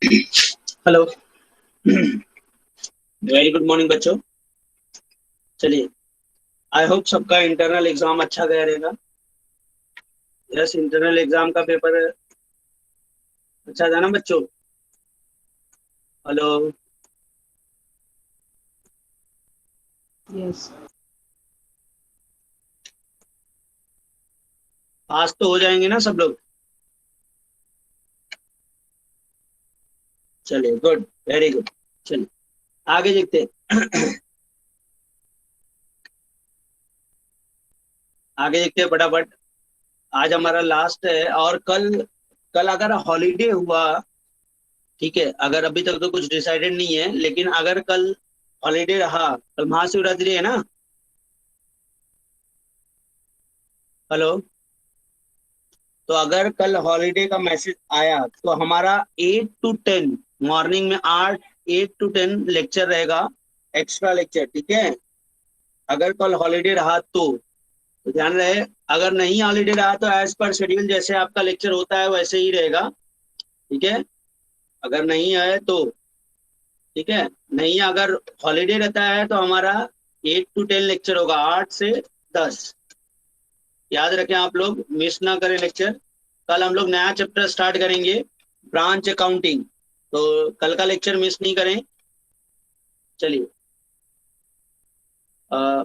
Hello. Very good morning बच्चों। चलिए, I hope सबका इंटरनल एग्जाम अच्छा गया रहेगा। यस, इंटरनल एग्जाम का पेपर अच्छा था ना बच्चों? हेलो। यस। पास तो हो जाएंगे ना सब लोग? चलिए, गुड, वेरी गुड। चलिए, आगे देखते हैं। आगे देखते हैं फटाफट। आज हमारा लास्ट है, और कल कल अगर हॉलीडे हुआ, ठीक है, अगर अभी तक तो कुछ डिसाइडेड नहीं है, लेकिन अगर कल हॉलीडे रहा, कल महाशिवरात्रि है ना? हेलो। तो अगर कल हॉलीडे का मैसेज आया तो हमारा 8 to 10 मॉर्निंग में 8 to 10 लेक्चर रहेगा, एक्स्ट्रा लेक्चर, ठीक है? अगर कल हॉलीडे रहा तो ध्यान रहे। अगर नहीं हॉलीडे रहा तो एज पर शेड्यूल जैसे आपका लेक्चर होता है वैसे ही रहेगा, ठीक है? अगर नहीं है तो ठीक है, नहीं अगर हॉलीडे रहता है तो हमारा 8 to 10 लेक्चर होगा, 8 से 10। याद रखें, आप लोग मिस ना करें लेक्चर। कल हम लोग नया चैप्टर स्टार्ट करेंगे, ब्रांच अकाउंटिंग, तो कल का लेक्चर मिस नहीं करें। चलिए, अ,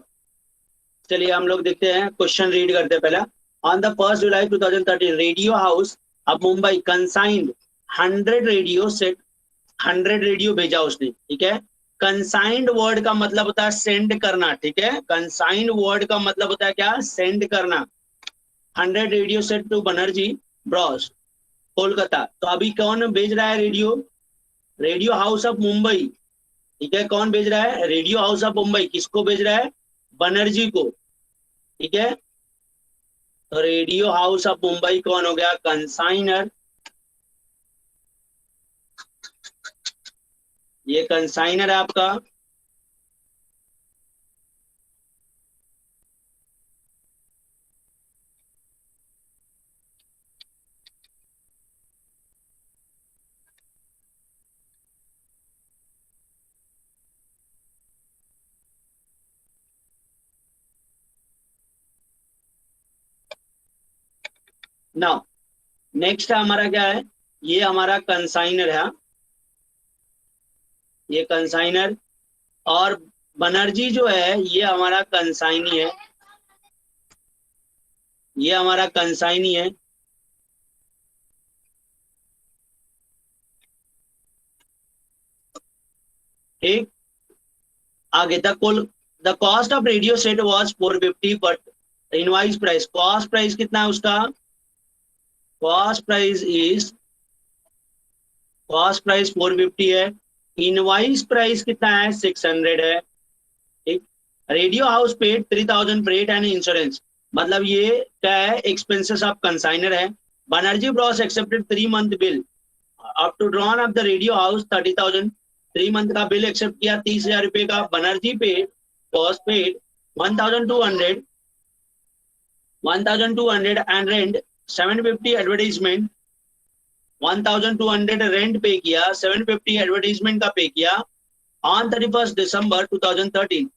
चलिए हम लोग देखते हैं, क्वेश्चन रीड करते हैं पहला। On the 1 July 2013 radio house अब मुंबई कंसाइंड 100 रेडियो सेट। 100 रेडियो भेजा उसने, ठीक है? कंसाइंड वर्ड का मतलब होता है सेंड करना, ठीक है? कंसाइंड वर्ड का मतलब होता है क्या? सेंड करना। 100 radio set to Banerjee bros, Kolkata. तो अभी कौन भेज रहा है radio? Radio house of Mumbai, ठीक है? कौन भेज रहा है? रेडियो हाउस ऑफ मुंबई किसको भेज रहा है? बनर्जी को, ठीक है? तो रेडियो हाउस ऑफ मुंबई कौन हो गया? कंसाइनर। ये कंसाइनर है आपका। नाउ नेक्स्ट हमारा क्या है? ये हमारा कंसाइनर है, ये कंसाइनर। और बनर्जी जो है ये हमारा कंसाइनी है, ये हमारा कंसाइनी है। ठीक, आगे the cost of radio set was 450, but invoice price, cost price कितना है उसका? Cost price is, cost price 450 है। इनवाइस प्राइस कितना है? 600 है। ठीक, radio house paid 3000 freight and insurance, मतलब ये क्या है? एक्सपेंसेस ऑफ कंसाइनर है। Banerjee bros accepted 3 month bill up to drawn of the radio house 30,000। 3 month का बिल एक्सेप्ट किया 30,000 रुपए का। Banerjee paid, cost paid 1,200, 1,200 and rent 750 advertisement, 1,200 rent पे किया, 750 एडवर्टीजमेंट का पे किया। On 31 December 2013,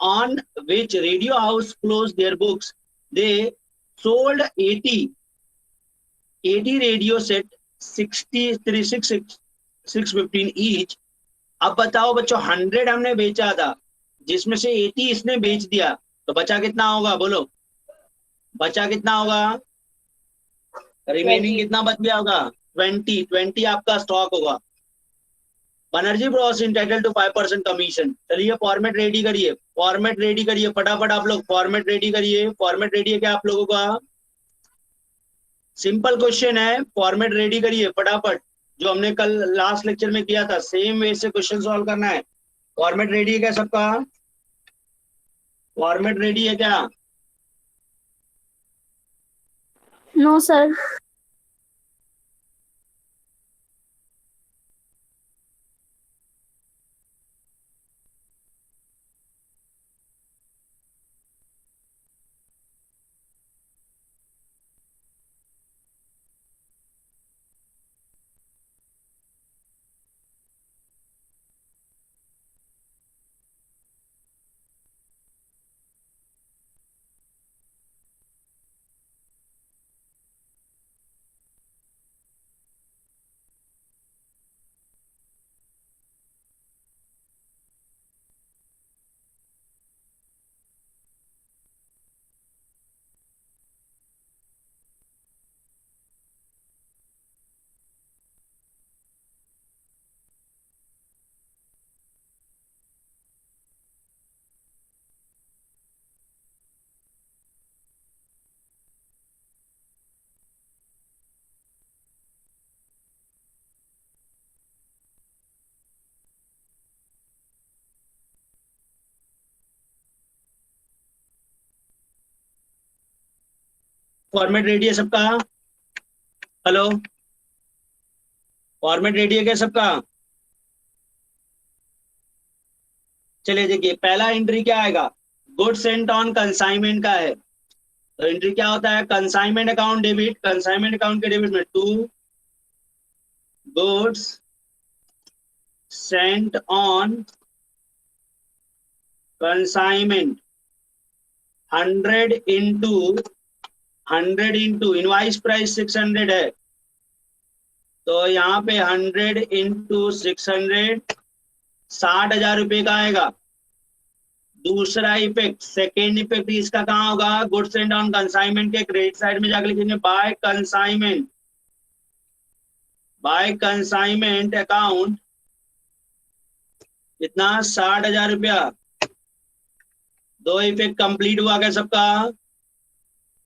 on which radio house closed their books, they sold 80 radio set, 615 each. अब बताओ बच्चों, 100 हमने बेचा था, जिसमें से 80 इसने बेच दिया, तो बचा कितना होगा? बोलो, बचा कितना होगा? रिमेनिंग 20। कितना बच गया होगा? 20 आपका स्टॉक होगा। Banerjee bros entitle to 5% commission. चलिए फॉर्मेट रेडी करिए, फॉर्मेट रेडी करिए फटाफट, आप लोग फॉर्मेट रेडी करिए। फॉर्मेट रेडी है क्या आप लोगों का? सिंपल क्वेश्चन है, फॉर्मेट रेडी करिए फटाफट। जो हमने कल लास्ट लेक्चर में किया था सेम वे से क्वेश्चन सॉल्व करना है। फॉर्मेट रेडी है क्या सबका? फॉर्मेट रेडी है क्या? No sir. फॉर्मेट रेडी है सबका? हेलो, फॉर्मेट रेडी है क्या सबका? चलिए देखिए, पहला एंट्री क्या आएगा, गुड्स सेंट ऑन कंसाइनमेंट का है। तो एंट्री क्या होता है, consignment account debit, consignment account के डेबिट में to goods sent on consignment 100 into invoice price 600 है, तो यहाँ पे 100 इंटू 600 60,000 रुपये का आएगा। दूसरा इफेक्ट, सेकेंड इफेक्ट इसका कहाँ होगा, गुड्स एंड ऑन कंसाइनमेंट के क्रेडिट साइड में जाकर लिखेंगे बाय कंसाइनमेंट अकाउंट, इतना 60,000 रुपया। दो इफेक्ट कंप्लीट हुआ क्या सबका?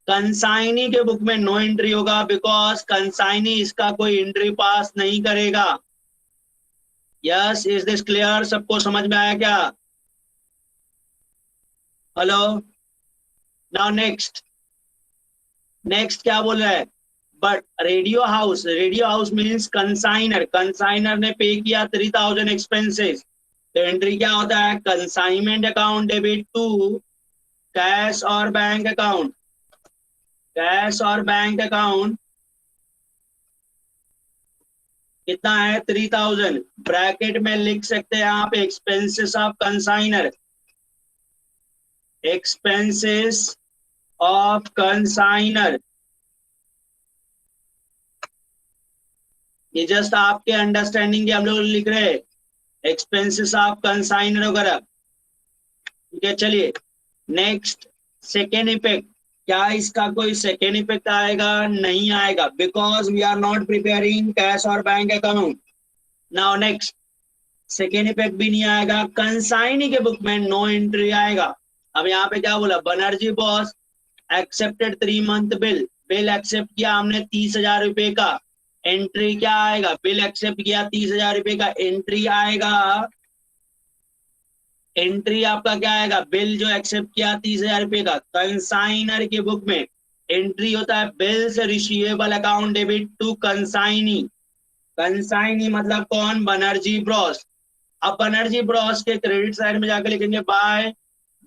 कंसाइनी के बुक में नो एंट्री होगा, बिकॉज कंसाइनी इसका कोई एंट्री पास नहीं करेगा। Yes, is this clear? सबको समझ में आया क्या? हेलो, नाउ नेक्स्ट क्या बोल रहा है, but radio house means consignor ने पे किया 3,000 एक्सपेंसेस, तो एंट्री क्या होता है, consignment account debit to cash और बैंक अकाउंट, कितना है 3,000, ब्रैकेट में लिख सकते हैं आप एक्सपेंसेस ऑफ कंसाइनर, ये जस्ट आपके अंडरस्टैंडिंग के हम लोग लिख रहे हैं एक्सपेंसेस ऑफ कंसाइनर वगैरह। ठीक है, चलिए नेक्स्ट, सेकेंड इफेक्ट, क्या इसका कोई सेकेंड इफेक्ट आएगा? नहीं आएगा, because we are not preparing cash और bank account. Now next, second effect भी नहीं आएगा, कंसाइनी के बुक में नो एंट्री आएगा। अब यहाँ पे क्या बोला, Banerjee boss accepted 3 month bill accept किया हमने 30,000 रुपए का, एंट्री क्या आएगा, बिल एक्सेप्ट किया 30,000 रुपए का, एंट्री आएगा, एंट्री आपका क्या आएगा, बिल जो एक्सेप्ट किया 30,000 रुपए का, कंसाइनर के बुक में एंट्री होता है bills receivable account debit to consignee मतलब कौन, बनर्जी ब्रॉस। अब बनर्जी ब्रॉस के क्रेडिट साइड में जाकर लिखेंगे बाय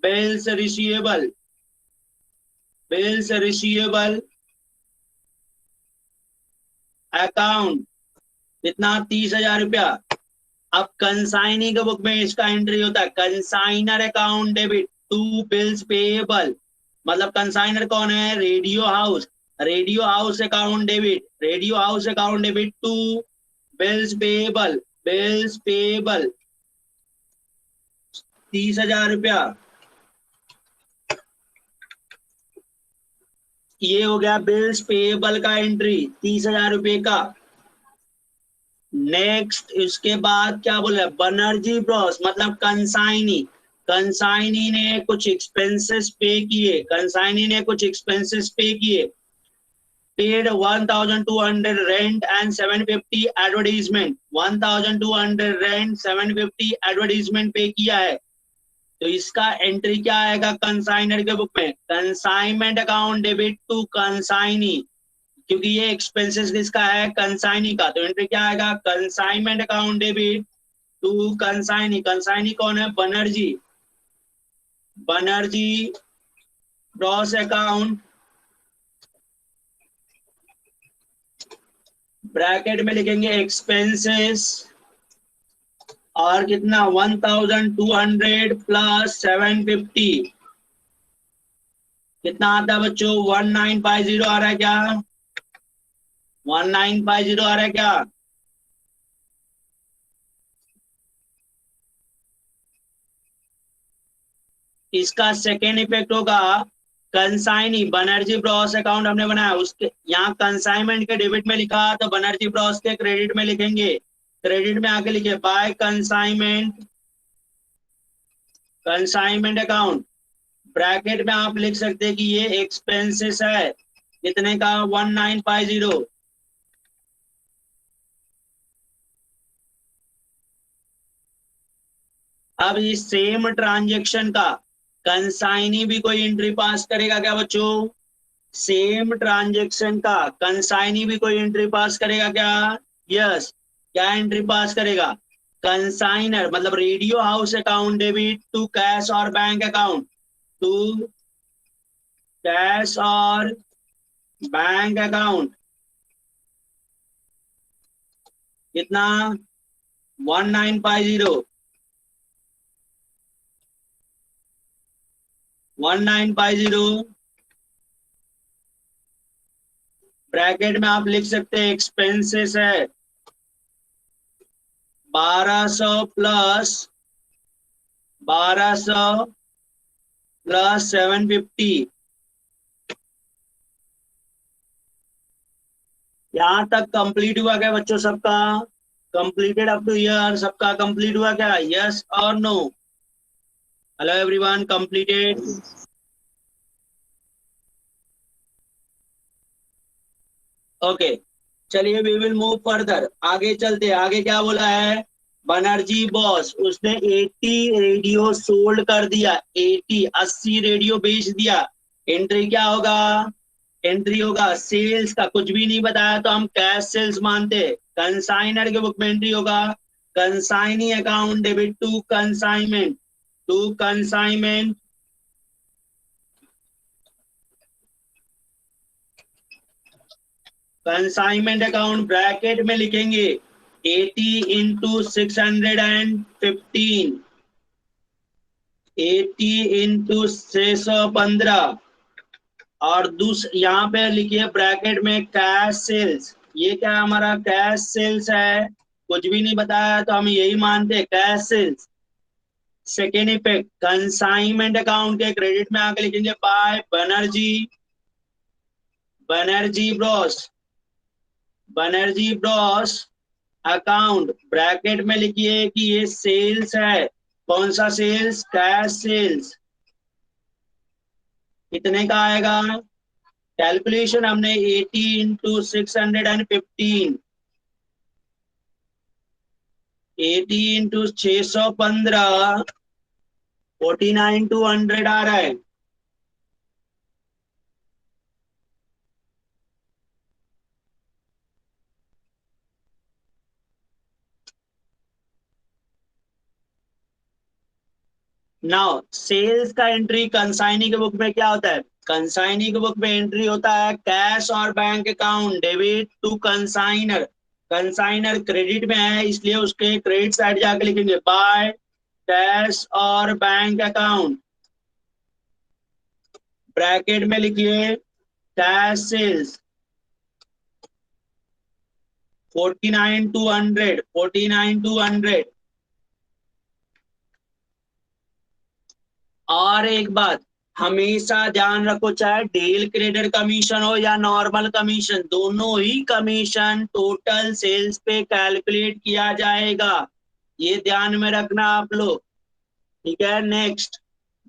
बिल्स रिसीवेबल अकाउंट, इतना 30,000 रुपया। अब कंसाइनी के बुक में इसका एंट्री होता है consignor account debit to bills payable, मतलब कंसाइनर कौन है, radio house account debit to bills payable 30,000 रुपया। ये हो गया बिल्स पेएबल का एंट्री 30,000 रुपए का। नेक्स्ट, इसके बाद क्या बोला, बनर्जी ब्रॉस मतलब कंसाइनी ने कुछ एक्सपेंसेस पे किए, paid 1,200 rent and 750 advertisement, 1,200 rent 750 advertisement पे किया है, तो इसका एंट्री क्या आएगा कंसाइनर के बुक में, consignment account debit to consignee, क्योंकि ये एक्सपेंसेस किसका है, कंसाइनी का, तो एंट्री क्या आएगा, consignment account debit to consignee कौन है, बनर्जी ब्रॉस अकाउंट, ब्रैकेट में लिखेंगे एक्सपेंसेस और कितना 1,200 प्लस 750, कितना आता है बच्चों, 1950 आ रहा है क्या, 1950 आ रहा है क्या? इसका सेकेंड इफेक्ट होगा कंसाइनी, बनर्जी ब्रॉस अकाउंट हमने बनाया, उसके यहाँ कंसाइनमेंट के डेबिट में लिखा तो बनर्जी ब्रॉस के क्रेडिट में लिखेंगे, क्रेडिट में आके लिखे बाय कंसाइनमेंट अकाउंट, ब्रैकेट में आप लिख सकते हैं कि ये एक्सपेंसेस है, कितने का, 1950। अब इस सेम ट्रांजेक्शन का कंसाइनी भी कोई एंट्री पास करेगा क्या बच्चों, सेम ट्रांजेक्शन का कंसाइनी भी कोई एंट्री पास करेगा क्या? यस। क्या एंट्री पास करेगा? कंसाइनर, मतलब radio house account debit to cash और बैंक अकाउंट, टू कैश और बैंक अकाउंट। कितना? 1950, 1950। ब्रैकेट में आप लिख सकते हैं एक्सपेंसेस है 1200 प्लस 750। यहाँ तक कंप्लीट हुआ क्या बच्चों सबका? कंप्लीटेड अप टू ईयर सबका कंप्लीट हुआ क्या? यस और no? Hello everyone, completed? Okay, चलिए वी विल मूव फर्दर, आगे चलते हैं। आगे क्या बोला है? बनर्जी बॉस उसने 80 रेडियो सोल्ड कर दिया, 80 रेडियो बेच दिया। एंट्री क्या होगा? एंट्री होगा सेल्स का। कुछ भी नहीं बताया तो हम कैश सेल्स मानते हैं। कंसाइनर के बुक में एंट्री होगा consignee account debit to consignment, to consignment. Consignment account bracket में लिखेंगे 80 इंटू 615, 80 इंटू 615। और यहाँ पे लिखिए ब्रैकेट में कैश सेल्स। ये क्या हमारा कैश सेल्स है? कुछ भी नहीं बताया तो हम यही मानते हैं cash sales. Second effect, consignment account के क्रेडिट में आके लिखेंगे by Banerjee, Banerjee bros, Banerjee bros account. Bracket में लिखिए कि ये सेल्स है। कौन सा सेल्स? Cash sales. कितने का आएगा? कैलकुलेशन हमने 80 इंटू 615, 80 इंटू 615, 49,200 आ रहा है। नाउ सेल्स का एंट्री कंसाइनी के बुक में क्या होता है? कंसाइनी के बुक में एंट्री होता है कैश और bank account debit to consignor. Consignor credit में है इसलिए उसके क्रेडिट साइड जाके लिखेंगे बाय कैश और बैंक अकाउंट। ब्रैकेट में लिखिए कैश सेल्स 49,200, 49,200। और एक बात हमेशा ध्यान रखो, चाहे डील क्रेडिट कमीशन हो या नॉर्मल कमीशन, दोनों ही कमीशन टोटल सेल्स पे कैलकुलेट किया जाएगा। ये ध्यान में रखना आप लोग, ठीक है? Next,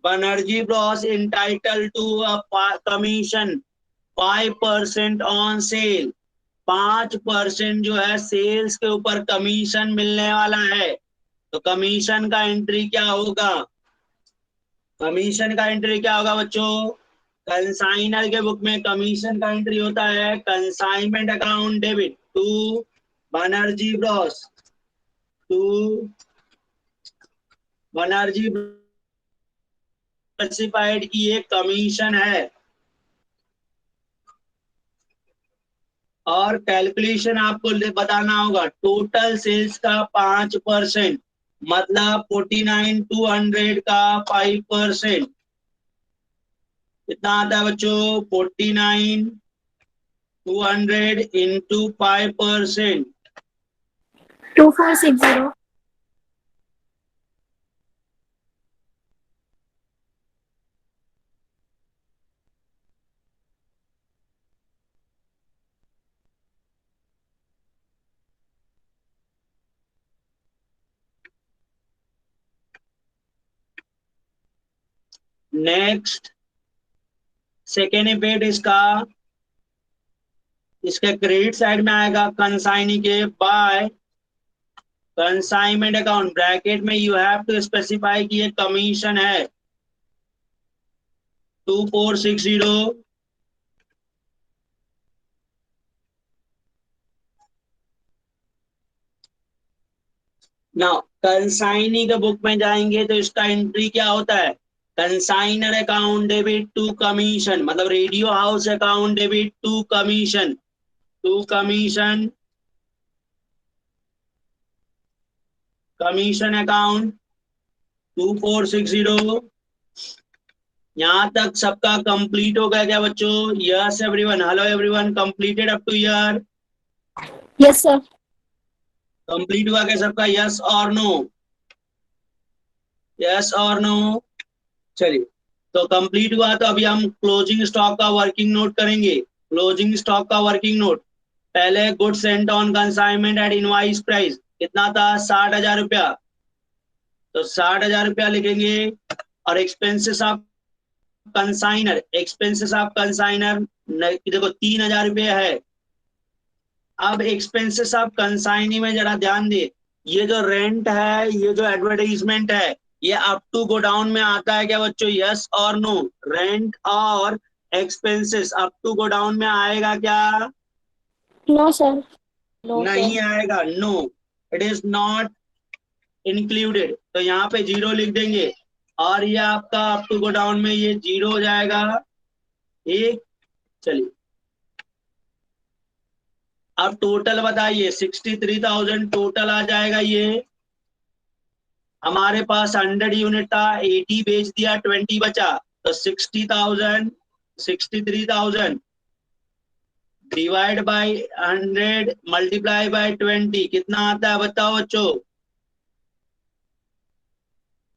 Banerjee bros entitle to commission 5% on sale. 5% जो है सेल्स के ऊपर कमीशन मिलने वाला है। तो कमीशन का एंट्री क्या होगा? कमीशन का एंट्री क्या होगा बच्चों? कंसाइनर के बुक में कमीशन का एंट्री होता है consignment account debit to Banerjee bros, to Banerjee specified की एक कमीशन है। और कैलकुलेशन आपको बताना होगा टोटल सेल्स का 5%, मतलब 49,200 का 5%। कितना आता है बच्चों? 49,200 इंटू 5%। 2460। नेक्स्ट, सेकेंड इफेक्ट इसका, इसके क्रेडिट साइड में आएगा कंसाइनी के बाय कंसाइनमेंट अकाउंट। ब्रैकेट में यू हैव टू स्पेसिफाई कि ये कमीशन है 2460, ना, कंसाइनी के बुक में जाएंगे तो इसका एंट्री क्या होता है? Consignor account debit to commission, मतलब radio house account debit to commission, to commission, commission account 2460। यहाँ तक सबका कंप्लीट हो गया क्या बच्चों? Yes everyone, hello everyone, completed up to here? Yes sir. Complete हुआ क्या सबका? यस और नो? यस और नो? चलिए, तो कंप्लीट हुआ तो अभी हम क्लोजिंग स्टॉक का वर्किंग नोट करेंगे। क्लोजिंग स्टॉक का वर्किंग नोट, पहले good sent on consignment at invoice price कितना था? 60,000 रुपया। तो 60,000 रुपया लिखेंगे। और expenses of consignor, expenses of consignor देखो 3,000 रुपये है। अब एक्सपेंसेस ऑफ कंसाइनी में जरा ध्यान दे, ये जो रेंट है, ये जो एडवर्टाइजमेंट है, ये अप टू गोडाउन में आता है क्या बच्चों? यस और नो? रेंट और एक्सपेंसेस अप टू गोडाउन में आएगा क्या? No sir. नो नहीं सर। आएगा, no, it is not included. तो यहाँ पे जीरो लिख देंगे और ये आपका अप टू गोडाउन में ये जीरो हो जाएगा। एक, चलिए, अब टोटल बताइए। 63,000 टोटल आ जाएगा ये। हमारे पास 100 यूनिट था, 80 बेच दिया, 20 बचा, तो 60,000, 63,000 डिवाइड बाई 100 मल्टीप्लाई बाई 20 कितना आता है बताओ बच्चों?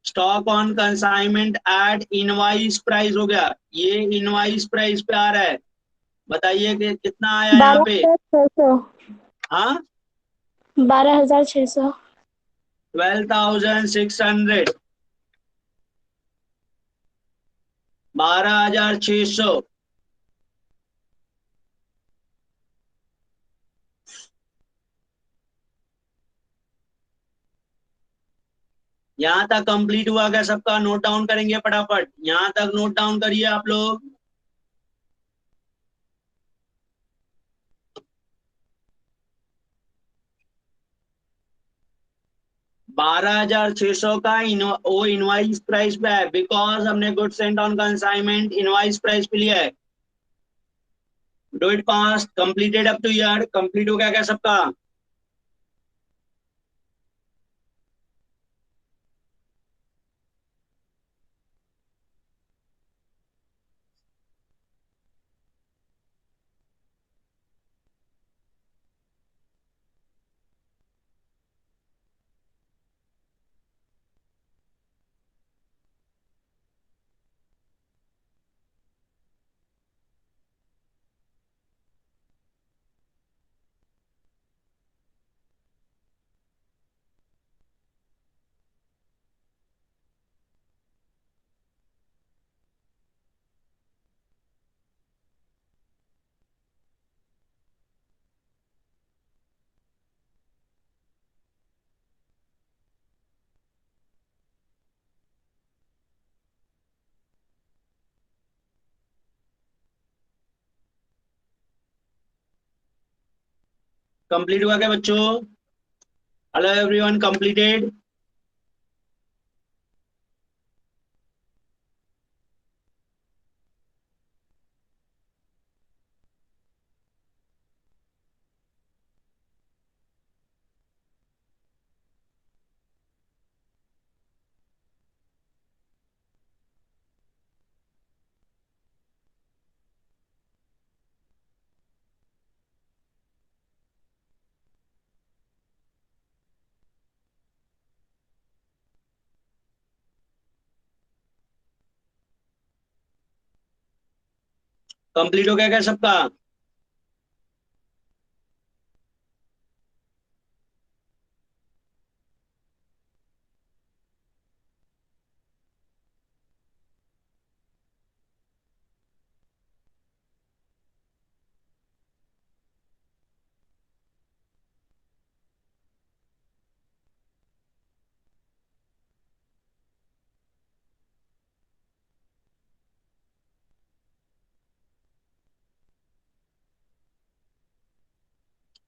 Stock on consignment at invoice price हो गया, ये इनवाइस प्राइस पे आ रहा है। बताइए कि कितना आया यहाँ बारह पे? हजार छह सौ हाँ, 12,600। 12,600, 12,600। यहाँ तक कंप्लीट हुआ क्या सबका? नोट डाउन करेंगे फटाफट, यहाँ तक नोट डाउन करिए आप लोग। 12,600 का वो इनवाइस प्राइस पे है, बिकॉज हमने good sent on consignment invoice price पे लिया है। Do it past, completed up to here, complete हो गया क्या सबका? कंप्लीट हुआ क्या बच्चों? Hello everyone, completed? कंप्लीट हो गया क्या सबका?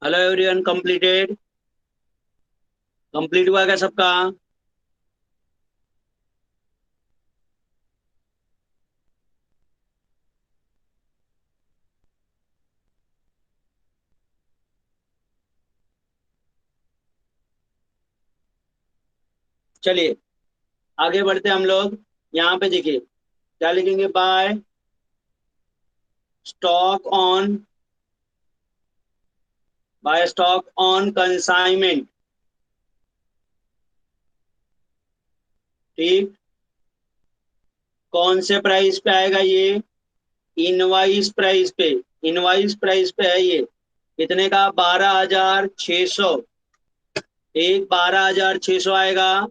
Hello everyone, completed? कंप्लीट हुआ क्या सबका? चलिए आगे बढ़ते हैं हम लोग। यहाँ पे देखिए क्या लिखेंगे, by stock on, by stock on consignment. ठीक, कौन से प्राइस पे आएगा ये? इनवाइस प्राइस पे। इनवाइस प्राइस पे है ये। कितने का? 12,600। एक 12,600 आएगा।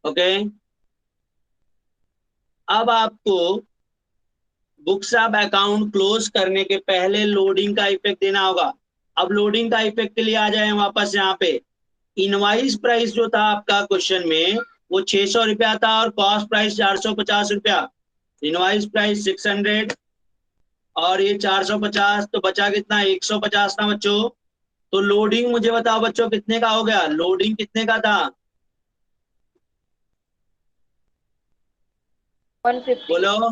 ओके। अब आपको बुक्स ऑफ अकाउंट क्लोज करने के पहले लोडिंग का इफेक्ट देना होगा। अब लोडिंग का इफेक्ट के लिए आ जाए वापस यहाँ पे। इनवाइस प्राइस जो था आपका क्वेश्चन में, वो 600 रुपया था और कॉस्ट प्राइस 450 रुपया। इनवाइस प्राइस 600 और ये 450, तो बचा कितना? 150 था बच्चों। तो लोडिंग मुझे बताओ बच्चों कितने का हो गया? लोडिंग कितने का था? 150. बोलो।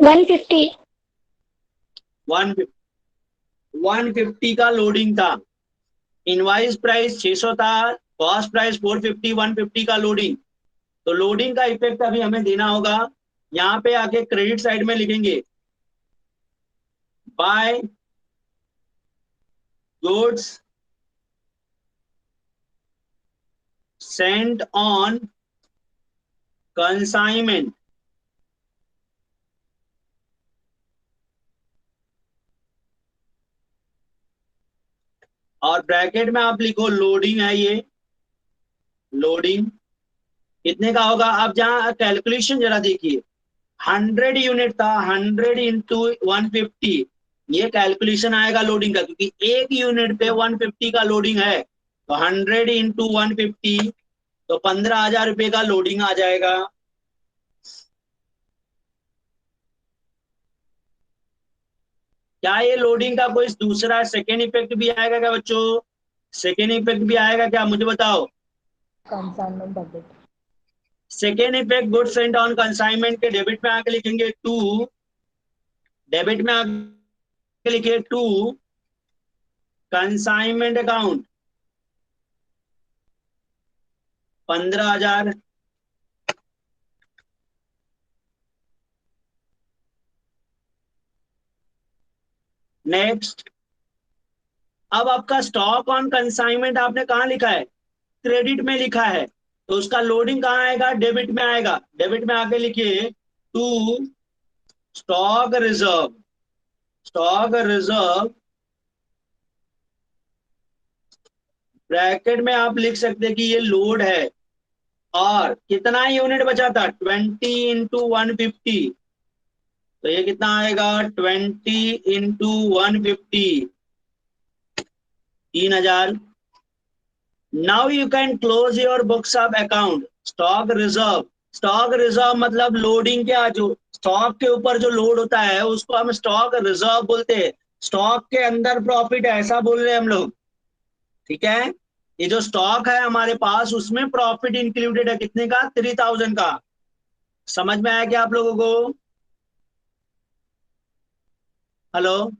150. 150 का लोडिंग था। इनवाइस प्राइस 600 था, कॉस्ट प्राइस 450, 150 का लोडिंग। तो लोडिंग का इफेक्ट अभी हमें देना होगा। यहाँ पे आके क्रेडिट साइड में लिखेंगे by goods sent on consignment. और ब्रैकेट में आप लिखो लोडिंग है ये। लोडिंग कितने का होगा? अब जहाँ कैलकुलेशन जरा देखिए, 100 यूनिट था, 100 × 150, ये कैलकुलेशन आएगा लोडिंग का, क्योंकि एक यूनिट पे 150 का लोडिंग है। तो 100 × 150, तो 15,000 रुपये का लोडिंग आ जाएगा। क्या ये लोडिंग का कोई दूसरा सेकेंड इफेक्ट भी आएगा क्या बच्चों? सेकेंड इफेक्ट भी आएगा क्या, मुझे बताओ। Consignment debit. Second effect good sent on consignment के डेबिट में आके लिखेंगे टू, डेबिट में आके लिखिए टू कंसाइनमेंट अकाउंट 15,000। नेक्स्ट, अब आपका स्टॉक ऑन कंसाइनमेंट आपने कहाँ लिखा है? क्रेडिट में लिखा है। तो उसका लोडिंग कहाँ आएगा? डेबिट में आएगा। डेबिट में आके लिखिए to stock reserve. Stock reserve bracket में आप लिख सकते हैं कि ये लोड है। और कितना यूनिट बचा था? 20 × 150। तो ये कितना आएगा? 20 × 150, 3,000। Now you can close your books of account. Stock reserve, stock reserve मतलब लोडिंग, क्या जो स्टॉक के ऊपर जो लोड होता है उसको हम स्टॉक रिजर्व बोलते हैं। स्टॉक के अंदर प्रॉफिट है, ऐसा बोल रहे हैं हम लोग। ठीक है, ये जो स्टॉक है हमारे पास उसमें प्रॉफिट इंक्लूडेड है। कितने का? 3,000 का। समझ में आया क्या आप लोगों को? Hello,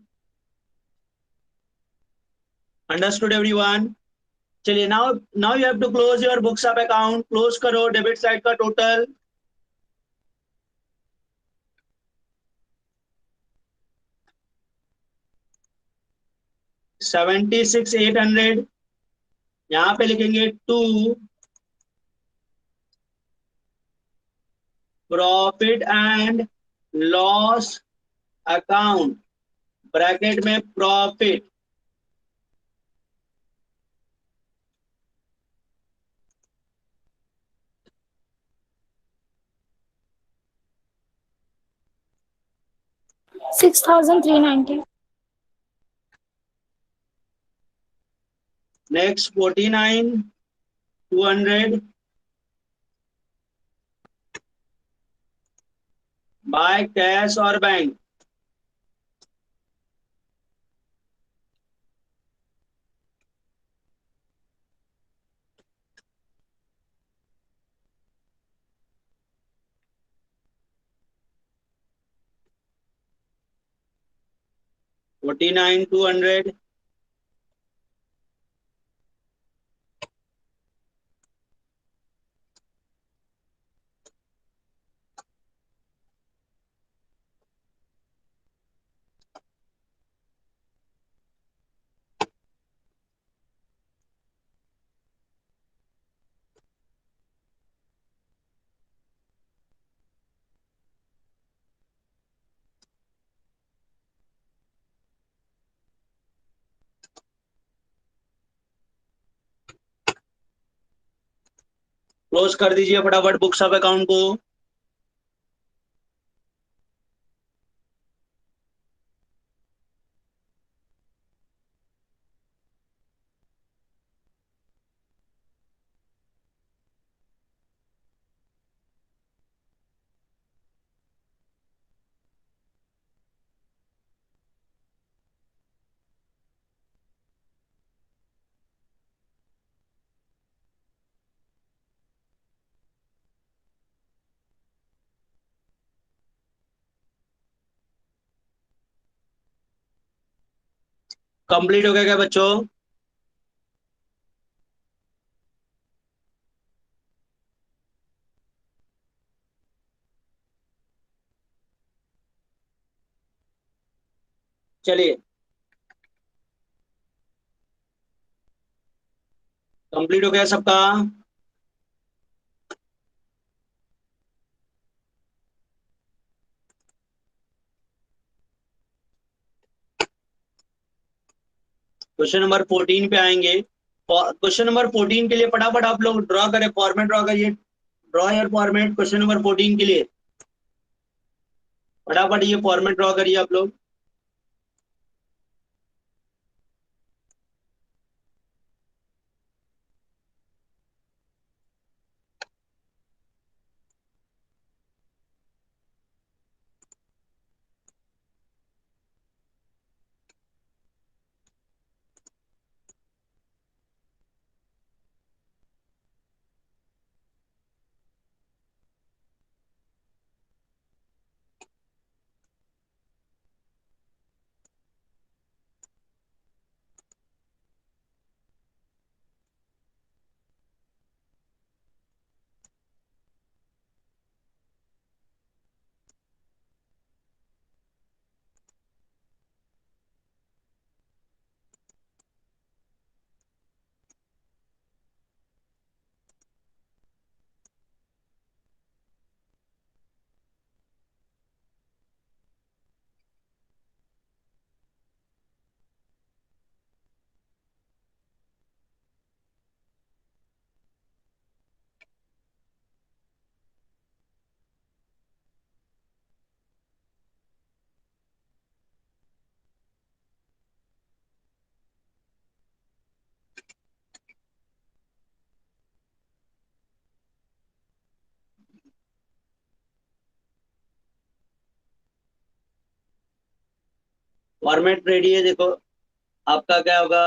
understood everyone? चलिए now, now you have to close your books of account. Close करो डेबिट साइड का टोटल 76,800। यहाँ पे लिखेंगे to profit and loss account, bracket में प्रॉफिट। $6,390. नेक्स्ट 49,200 बाय कैश और बैंक। 49,200। क्लोज कर दीजिए फटाफट बुक्स ऑफ अकाउंट को। कंप्लीट हो गया क्या बच्चों? चलिए, कंप्लीट हो गया सबका? क्वेश्चन नंबर 14 पे आएंगे। क्वेश्चन नंबर 14 के लिए फटाफट आप लोग ड्रॉ करें, फॉर्मेट ड्रॉ करिए। Draw your format question number 14 के लिए। फटाफट ये फॉर्मेट ड्रॉ करिए आप लोग। फॉर्मेट रेडी है, देखो आपका क्या होगा।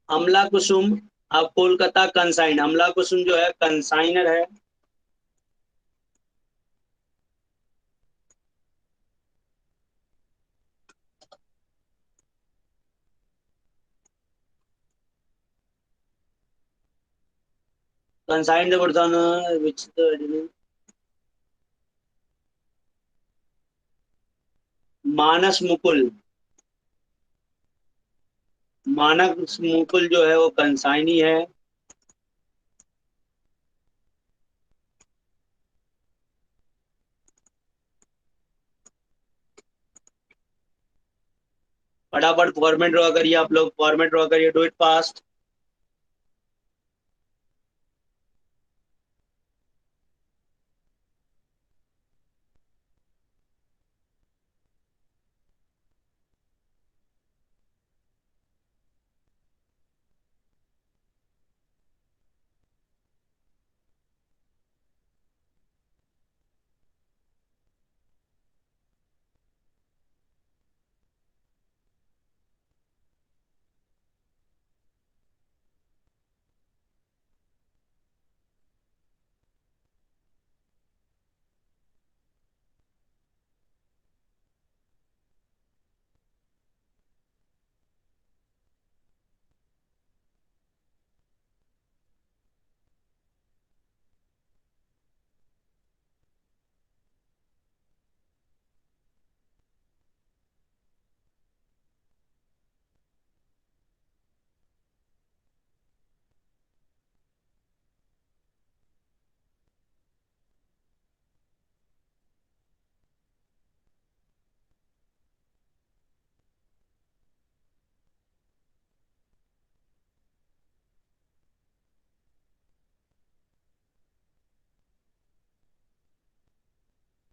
अमला कुसुम, आप कोलकाता कंसाइन, अमला कुसुम जो है कंसाइनर है। कंसाइन विच मानस मुकुल, मानस मुकुल जो है वो कंसाइनी है। फटाफट फॉर्मेट ड्रॉ करिए आप लोग, फॉर्मेट ड्रॉ करिए, do it fast.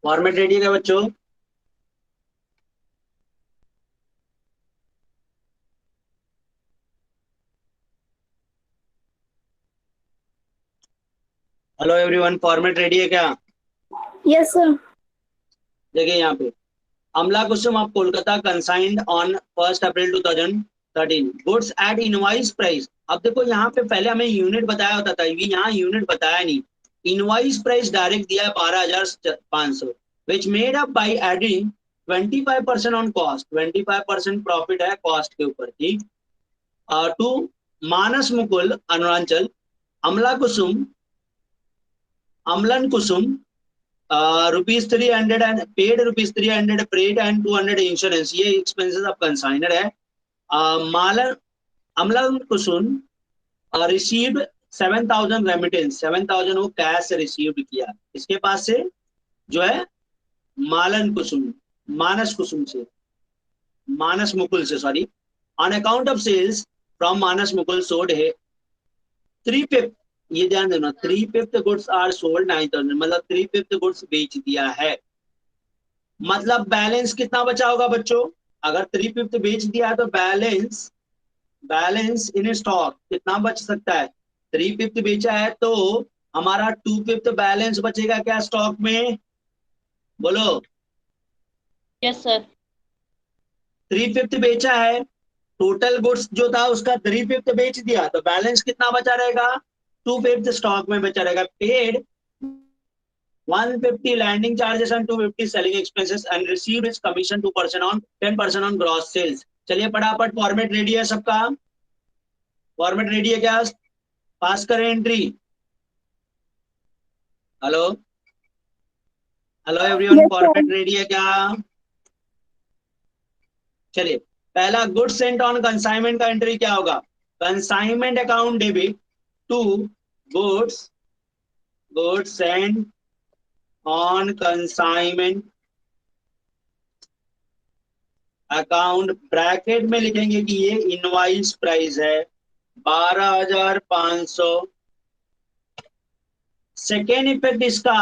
Format ready है क्या बच्चों? हेलो एवरीवन, फॉर्मेट रेडी है क्या? Yes, sir. देखिए यहाँ पे Amala Kusum of Kolkata consigned on 1 April 2013 goods at invoice price. अब देखो यहाँ पे पहले हमें यूनिट बताया होता था, ये यहाँ यूनिट बताया नहीं। इनवाइस प्राइस डायरेक्ट दिया है 12,500 which made up by adding 25% on cost. 25% profit है कॉस्ट के ऊपर, ठीक। टू मानस मुकुल अरुणाचल अमला कुसुम अमलन कुसुम ₹300 and paid ₹300 paid and 200 insurance, ये एक्सपेंसेस ऑफ कंसाइनर है। मालन अमलन कुसुम रिसीव्ड 7,000 रेमिटेंस, 7,000 वो कैश रिसीव्ड किया इसके पास से, जो है मालन कुसुम मानस कुसुम से, मानस मुकुल से, sorry, on account of sales from Manas Mukul sold है 3/5। ये ध्यान देना, 3/5 गुड्स आर सोल्ड 9,000, मतलब 3/5 गुड्स बेच दिया है। मतलब बैलेंस कितना बचा होगा बच्चों? अगर 3/5 बेच दिया है तो बैलेंस इन स्टॉक कितना बच सकता है? 3/5 बेचा है तो हमारा 2/5 बैलेंस बचेगा क्या स्टॉक में? बोलो। Yes, sir. 3/5 बेचा है, टोटल गुड्स जो था उसका 3/5 बेच दिया तो बैलेंस कितना बचा रहेगा? 2/5 स्टॉक में बचा रहेगा। Paid 150 landing charges and 250 selling expenses and received is commission 2% on 10% on gross sales. चलिए फटाफट, फॉर्मेट रेडी है सबका? फॉर्मेट रेडी है क्या? पास करें entry. Hello hello everyone, Yes, sir. Format ready है क्या? चलिए, पहला गुड सेंट ऑन कंसाइनमेंट का एंट्री क्या होगा? Consignment account debit to goods goods sent on consignment account, bracket में लिखेंगे कि ये इनवाइस प्राइस है 12,500। सेकेंड इफेक्ट इसका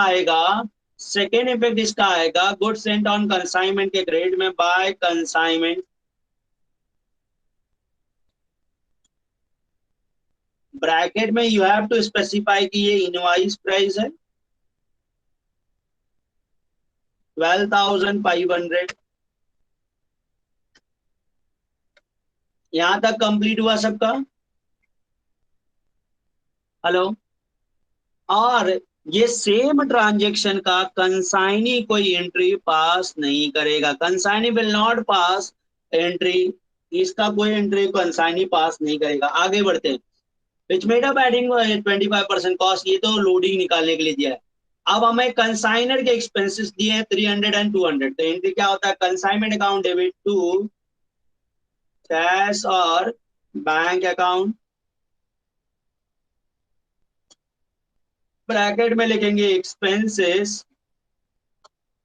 आएगा गुड सेंट ऑन कंसाइनमेंट के ग्रेड में बाय कंसाइनमेंट, ब्रैकेट में यू हैव टू स्पेसिफाई कि ये इनवाइस प्राइस है 12,500। यहां तक कंप्लीट हुआ सबका? हेलो। और ये सेम ट्रांजेक्शन का कंसाइनी कोई एंट्री पास नहीं करेगा, consignee will not pass entry, इसका कोई एंट्री कंसाइनी पास नहीं करेगा। आगे बढ़ते हैं। Which made up adding 25% cost, ये तो लोडिंग निकालने के लिए दिया है। अब हमें कंसाइनर के एक्सपेंसेस दिए हैं 300 एंड 200, तो एंट्री क्या होता है? Consignment account debit to cash और बैंक अकाउंट, ब्रैकेट में लिखेंगे एक्सपेंसेस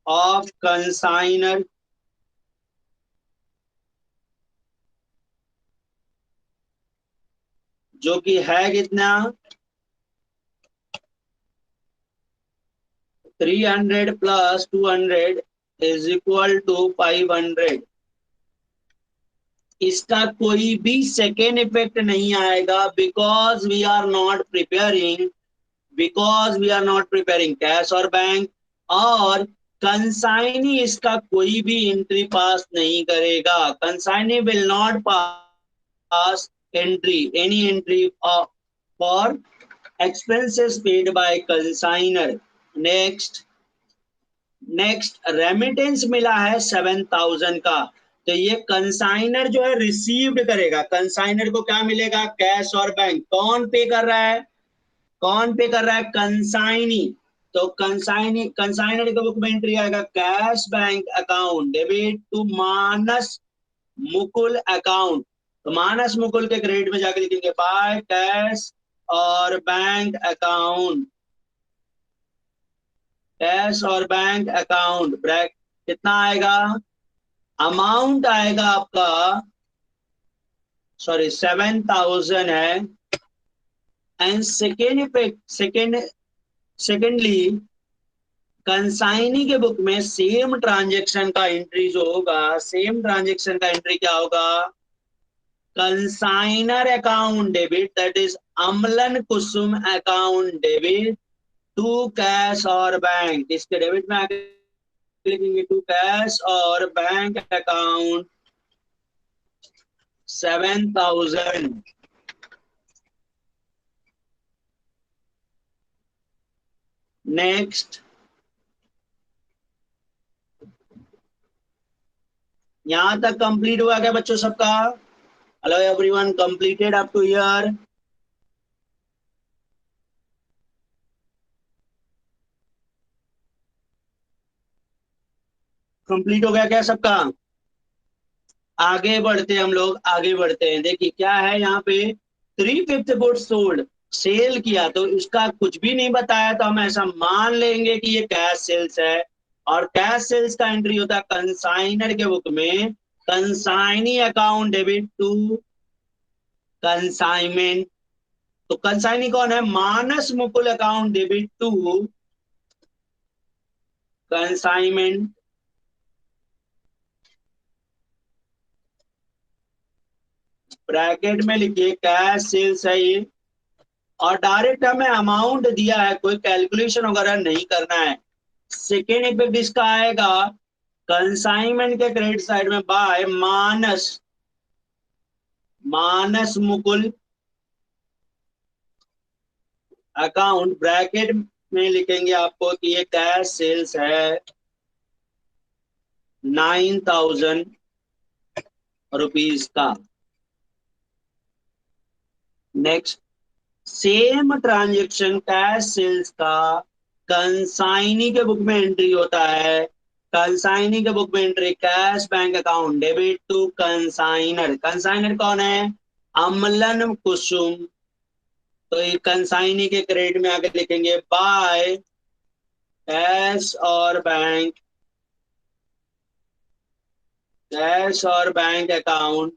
ऑफ कंसाइनर, जो कि है कितना? 300 प्लस 200 इज इक्वल टू 500। इसका कोई भी सेकेंड इफेक्ट नहीं आएगा because we are not preparing cash और बैंक, और कंसाइनी इसका कोई भी एंट्री पास नहीं करेगा। Consignee will not pass any entry for expenses paid by consigner। Next remittance मिला है 7,000 का, तो ये कंसाइनर जो है रिसीव्ड करेगा। कंसाइनर को क्या मिलेगा? कैश और बैंक। कौन पे कर रहा है? कंसाइनी। तो कंसाइनर के बुक में एंट्री आएगा cash bank account debit to Manas Mukul account, तो मानस मुकुल के क्रेडिट में जाकर लिखेंगे बाय कैश और बैंक अकाउंट, कैश और बैंक अकाउंट। ब्रैक कितना आएगा? अमाउंट आएगा आपका, सॉरी 7,000 है। एंड सेकेंडली कंसाइनी के बुक में सेम ट्रांजेक्शन का एंट्री जो होगा, सेम ट्रांजेक्शन का एंट्री क्या होगा? Consignor account debit, that is Amlan Kusum account debit to cash और बैंक। इसके डेबिट में आगे लिखेंगे टू कैश और बैंक अकाउंट 7,000। नेक्स्ट, यहां तक कंप्लीट हुआ क्या बच्चों सबका? Hello everyone, completed up to here? Complete हो गया क्या सबका? आगे बढ़ते हम लोग, आगे बढ़ते हैं। देखिए क्या है यहाँ पे, 3/5 गुड सोल्ड, सेल किया तो इसका कुछ भी नहीं बताया, तो हम ऐसा मान लेंगे कि ये कैश सेल्स है। और कैश सेल्स का एंट्री होता है कंसाइनर के बुक में, consignee account debit to consignment. तो कंसाइनी कौन है? Manas Mukul account debit to consignment. Bracket में लिखिए कैश सेल्स है ये, और डायरेक्ट हमें अमाउंट दिया है, कोई कैलकुलेशन वगैरह नहीं करना है। सेकेंड इफेक्ट इसका आएगा कंसाइनमेंट के क्रेडिट साइड में बाय मानस, मानस मुकुल अकाउंट, ब्रैकेट में लिखेंगे आपको कि ये कैश सेल्स है 9,000 रुपीज का। Next, same transaction cash sales का कंसाइनी के बुक में एंट्री होता है। कंसाइनी के बुक में entry cash bank account debit to consignor. Consignor कौन है? अमलन कुसुम। तो ये कंसाइनी के क्रेडिट में आगे लिखेंगे बाय कैश और बैंक, कैश और बैंक अकाउंट,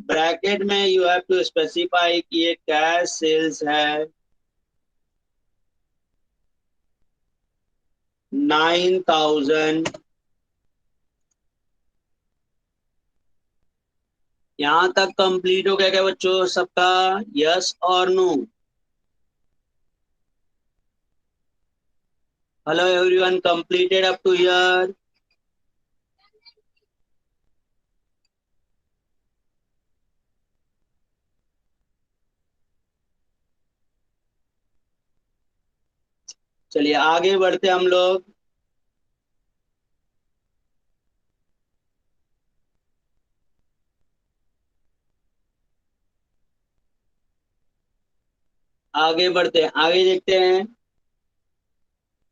ब्रैकेट में यू हैव टू स्पेसिफाई कि ये कैश सेल्स है 9,000। यहां तक कंप्लीट हो गया क्या बच्चों सबका? यस और no? Hello everyone, completed up to here? चलिए आगे बढ़ते हम लोग। आगे बढ़ते हैं, आगे देखते हैं।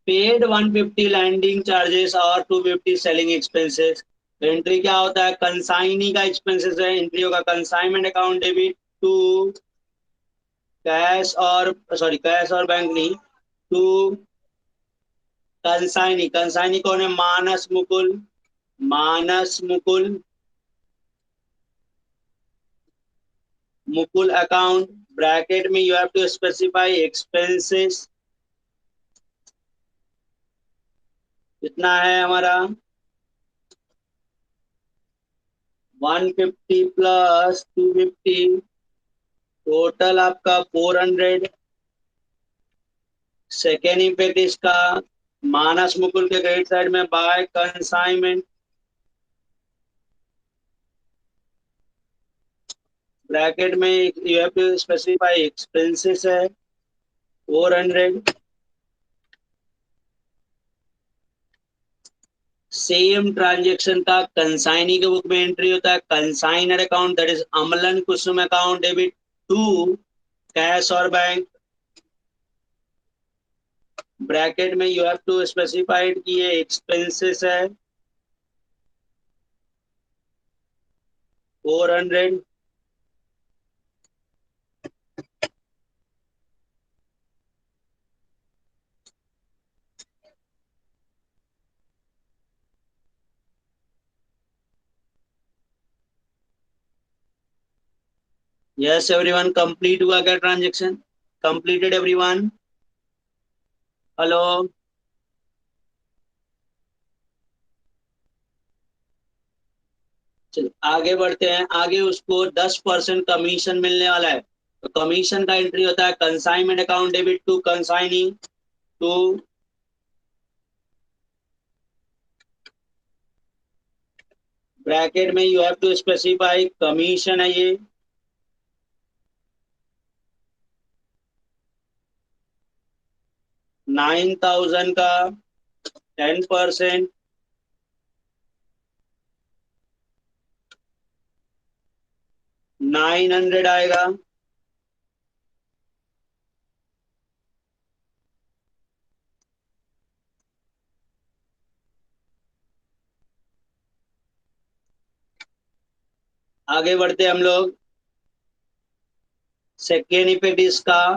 पेड 150 लैंडिंग चार्जेस और 250 सेलिंग एक्सपेंसेस। एंट्री क्या होता है? कंसाइनी का एक्सपेंसेस है, एंट्री होगा consignment account debit to cash और, सॉरी कैश और बैंक नहीं, टू कंसाइनी। कंसाइनी कौन है? मानस मुकुल, मानस मुकुल, मुकुल अकाउंट, ब्रैकेट में you have to specify expenses. कितना है हमारा? 150 प्लस 250, टोटल आपका 400। सेकेंड इफेक्ट इसका मानस मुकुल के क्रेडिट साइड में बाय कंसाइनमेंट, ब्रैकेट में you have to specify expenses है 400। सेम ट्रांजेक्शन का कंसाइनी के बुक में एंट्री होता है consignor account, that is Amlan Kusum account debit to cash और बैंक, ब्रैकेट में यू हैव टू स्पेसिफाइड कि ये एक्सपेंसेस है 400। यस एवरीवन, कंप्लीट हुआ क्या ट्रांजेक्शन? Completed everyone? हेलो, चलिए आगे बढ़ते हैं। आगे उसको 10% कमीशन मिलने वाला है, तो कमीशन का एंट्री होता है consignment account debit to consignee to bracket में you have to specify commission है ये, $9,000 का 10%, 900 आएगा। आगे बढ़ते हम लोग। सेकेंड इफेक्ट इसका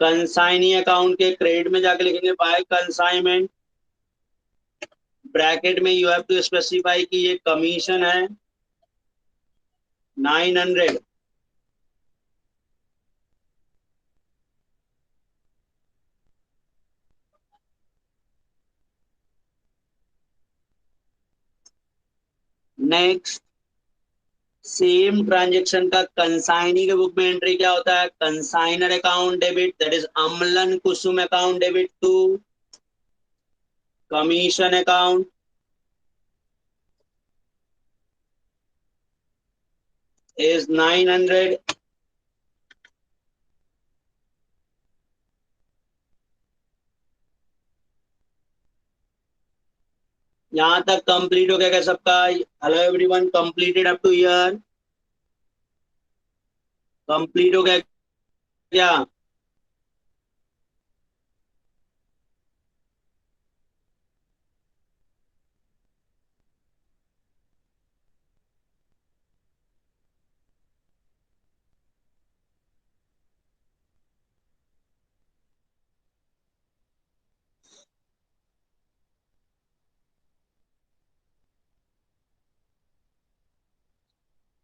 कंसाइनी अकाउंट के क्रेडिट में जाके लिखेंगे बाय कंसाइनमेंट, ब्रैकेट में यू हैव टू स्पेसिफाई कि ये कमीशन है 900। नेक्स्ट, सेम ट्रांजेक्शन का कंसाइनी के बुक में एंट्री क्या होता है, consignor account debit that is Amlan Kusum account debit to commission account is 900। यहां तक कंप्लीट हो गया क्या सबका? Hello everyone, completed up to here? Complete हो गया क्या?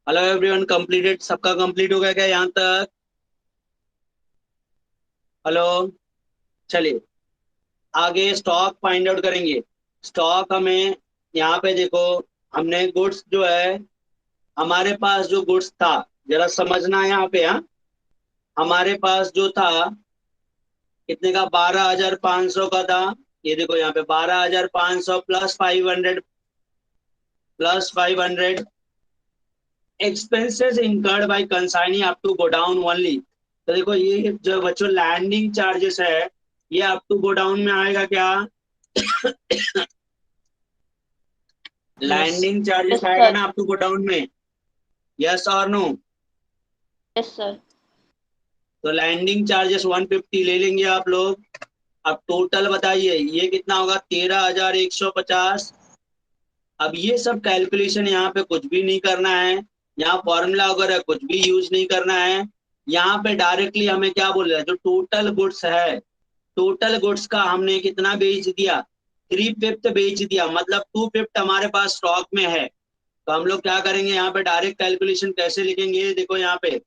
हेलो एवरीवन, कंप्लीटेड, सबका कंप्लीट हो गया क्या यहाँ तक? हेलो, चलिए आगे स्टॉक फाइंड आउट करेंगे। स्टॉक हमें यहाँ पे देखो, हमने गुड्स जो है, हमारे पास जो गुड्स था, जरा समझना है यहाँ पे। हाँ, हमारे पास जो था कितने का, 12,500 का था। ये देखो यहाँ पे 12,500 plus 500 expenses incurred by consignee up to godown only. तो देखो ये जो बच्चों लैंडिंग चार्जेस है, ये अप टू गोडाउन में आएगा क्या? यस लैंडिंग चार्जेस यस आएगा सर। ना अप टू गोडाउन में? यस और नो? Yes sir. तो लैंडिंग चार्जेस 150 ले लेंगे आप लोग। अब टोटल बताइए ये कितना होगा, 13,150। अब ये सब कैलकुलेशन यहाँ पे कुछ भी नहीं करना है, यहाँ फॉर्मूला वगैरह कुछ भी यूज नहीं करना है। यहाँ पे डायरेक्टली हमें क्या बोल रहा है, जो टोटल गुड्स है, टोटल गुड्स का हमने कितना बेच दिया, 3/5 बेच दिया, मतलब 2/5 हमारे पास स्टॉक में है। तो हम लोग क्या करेंगे, यहाँ पे डायरेक्ट कैलकुलेशन कैसे लिखेंगे, देखो यहाँ पे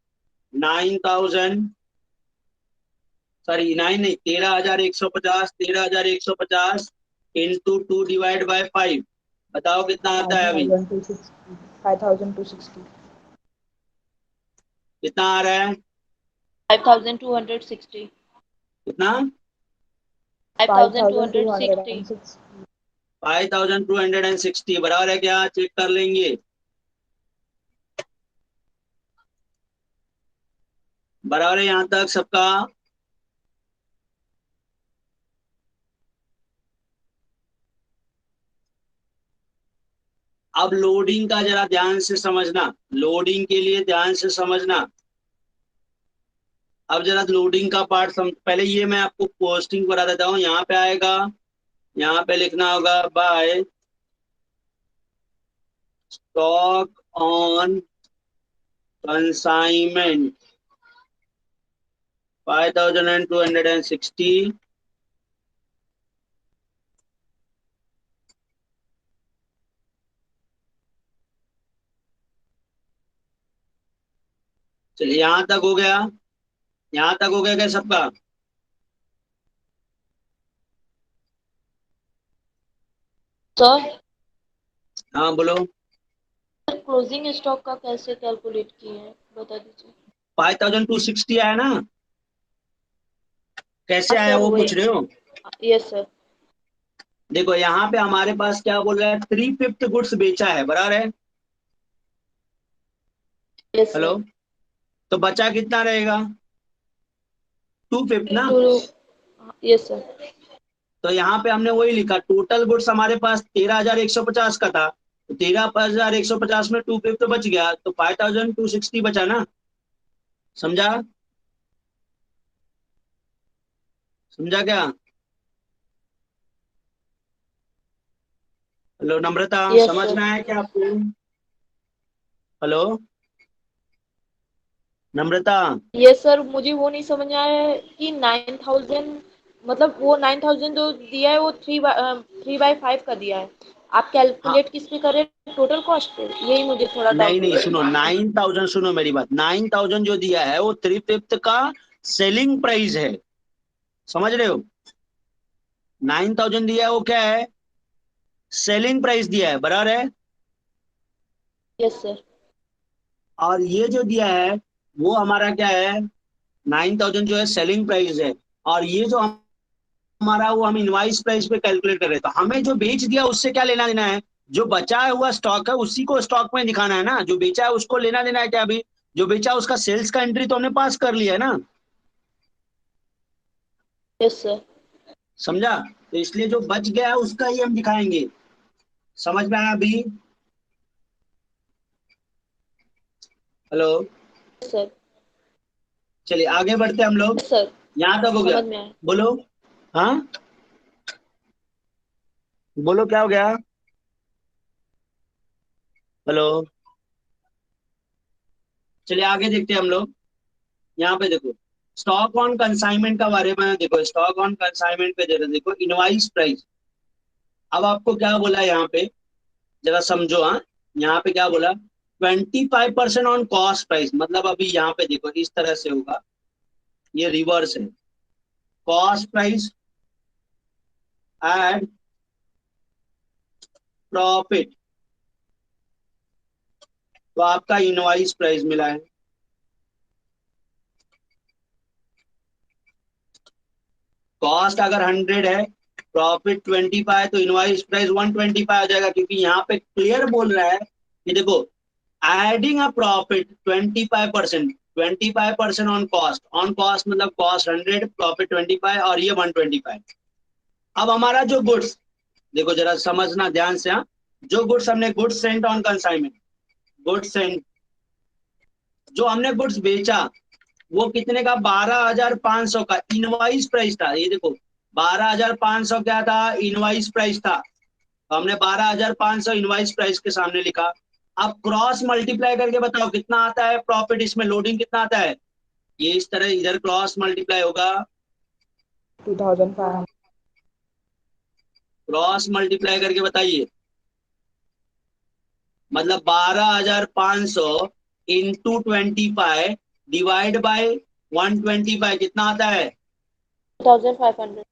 9,000, सॉरी 9 नहीं, 13,150, 13,150 इंटू 2/5। बताओ कितना आता है अभी? 5,260 कितना आ रहा है? 5,260। कितना? 5,260। 5,260 5,260 बराबर है क्या? चेक कर लेंगे, बराबर है यहाँ तक सबका? अब लोडिंग का जरा ध्यान से समझना, लोडिंग के लिए ध्यान से समझना। अब जरा लोडिंग का पार्ट पहले ये मैं आपको पोस्टिंग बता देता हूँ। यहाँ पे आएगा, यहाँ पे लिखना होगा बाय स्टॉक ऑन कंसाइनमेंट 5,260। चलिए यहाँ तक हो गया, यहाँ तक हो गया क्या सबका? सर हाँ बोलो। क्लोजिंग स्टॉक का कैसे कैलकुलेट किए हैं बता दीजिए। 5260 आया ना, कैसे हाँ आया सर वो वही। पूछ रहे हो? Yes sir. देखो यहाँ पे हमारे पास क्या बोल रहा है, 3/5 गुड्स बेचा है, बराबर है। Yes hello, sir. तो बचा कितना रहेगा? 2/5 ना। टू। Yes sir. तो यहाँ पे हमने वही लिखा, टोटल गुड्स हमारे पास 13,150 का था, तो 13,150 में 2/5 तो बच गया, तो 5,260 बचा ना। समझा? समझा क्या? हेलो नम्रता, यस समझ सर। में आया क्या आपको? हेलो नम्रता। यस सर, मुझे वो नहीं समझ आया है कि 9,000, मतलब वो 9,000 जो दिया है वो 3/5 का दिया है। आप हाँ, कैलकुलेट किस पे कर रहे हैं, टोटल कॉस्ट पे? यही मुझे थोड़ा नहीं डाउट नहीं, हुआ सुनो, है। 9,000, सुनो मेरी बात, 9,000 जो दिया है वो 3/5 का सेलिंग प्राइस है, समझ रहे हो? 9,000 दिया है वो क्या है, सेलिंग प्राइस दिया है, बराबर है। Yes sir. और ये जो दिया है वो हमारा क्या है, 9,000 जो है सेलिंग प्राइस है। और ये जो हमारा, वो हम इनवाइस प्राइस पे कैलकुलेट कर रहे हैं, तो हमें जो बेच दिया उससे क्या लेना देना है? जो बचा हुआ स्टॉक है उसी को स्टॉक में दिखाना है ना, जो बेचा है उसको लेना देना है क्या? अभी जो बेचा उसका सेल्स का एंट्री तो हमने पास कर लिया है ना। Yes sir. समझा? तो इसलिए जो बच गया है उसका ही हम दिखाएंगे। समझ में आया अभी? Hello, sir. चलिए आगे बढ़ते हैं हम लोग। Yes sir. यहां तक हो गया? समझ में आया। बोलो। हाँ, बोलो क्या हो गया? हेलो, चलिए आगे देखते हैं हम लोग। यहाँ पे देखो, स्टॉक ऑन कंसाइनमेंट का बारे में देखो, स्टॉक ऑन कंसाइनमेंट पे जरा देखो, इनवाइस प्राइस। अब आपको क्या बोला है यहाँ पे, जरा समझो। हाँ, यहाँ पे क्या बोला, 25% ऑन कॉस्ट प्राइस, मतलब अभी यहाँ पे देखो इस तरह से होगा, ये रिवर्स है। कॉस्ट प्राइस एड प्रॉफिट, तो आपका इनवाइस प्राइस मिला है। कॉस्ट अगर 100 है, प्रॉफिट 25 है, तो इनवाइस प्राइस 125 हो जाएगा, क्योंकि यहाँ पे क्लियर बोल रहा है कि देखो, adding a profit 25%, 25% on cost मतलब कॉस्ट 100, प्रॉफिट 25 और ये 125। अब हमारा जो गुड्स, देखो जरा समझना ध्यान से। हाँ, जो गुड्स हमने goods sent on consignment, goods Saint, जो हमने गुड्स बेचा वो कितने का, 12,500 का इनवाइस प्राइस था। ये देखो, 12,500 क्या था, इनवाइस प्राइस था, तो हमने 12,500 इनवाइस प्राइस के सामने लिखा। अब क्रॉस मल्टीप्लाई करके बताओ कितना आता है प्रॉफिट, इसमें लोडिंग कितना आता है? ये इस तरह इधर क्रॉस मल्टीप्लाई होगा, 2,500। क्रॉस मल्टीप्लाई करके बताइए, मतलब 12,500 इंटू 25 डिवाइड बाय 125 कितना आता है? 2,500।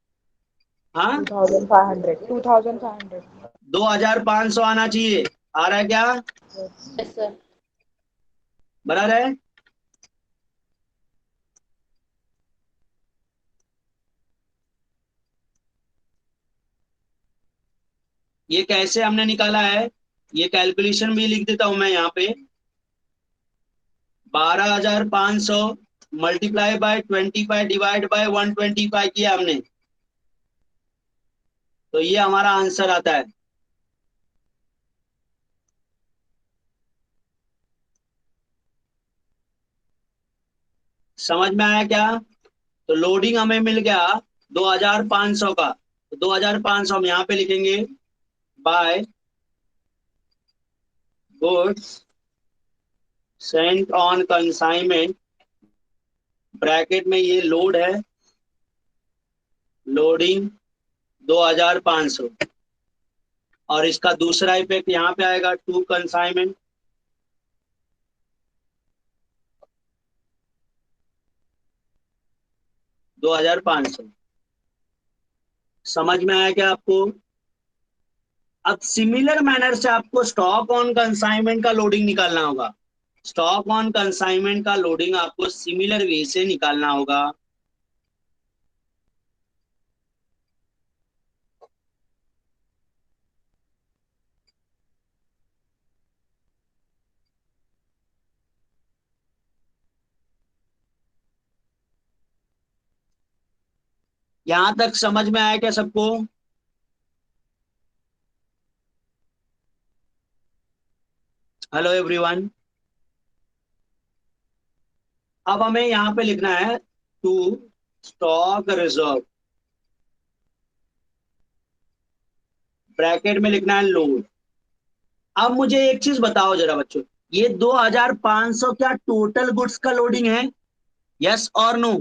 हाँ, 2,500, 2,500। 2,500 आना चाहिए। आ रहा है क्या? Yes sir. बराबर है। ये कैसे हमने निकाला है, ये कैलकुलेशन भी लिख देता हूं मैं यहाँ पे। 12,500 मल्टीप्लाई बाय 25 डिवाइड बाय 125 किया हमने, तो ये हमारा आंसर आता है। समझ में आया क्या? तो लोडिंग हमें मिल गया 2,500 का, तो 2,500 हम यहाँ पे लिखेंगे, by goods sent on consignment, bracket में ये लोड है, लोडिंग 2,500, और इसका दूसरा इफेक्ट यहाँ पे आएगा, टू कंसाइनमेंट, 2,500। समझ में आया क्या आपको? अब सिमिलर मैनर से आपको स्टॉक ऑन कंसाइनमेंट का लोडिंग निकालना होगा। स्टॉक ऑन कंसाइनमेंट का लोडिंग आपको सिमिलर वे से निकालना होगा। यहां तक समझ में आया क्या सबको? Hello everyone. अब हमें यहां पे लिखना है टू स्टॉक रिजर्व, ब्रैकेट में लिखना है लोड। अब मुझे एक चीज बताओ जरा बच्चों, ये 2500 क्या टोटल गुड्स का लोडिंग है? यस और नो?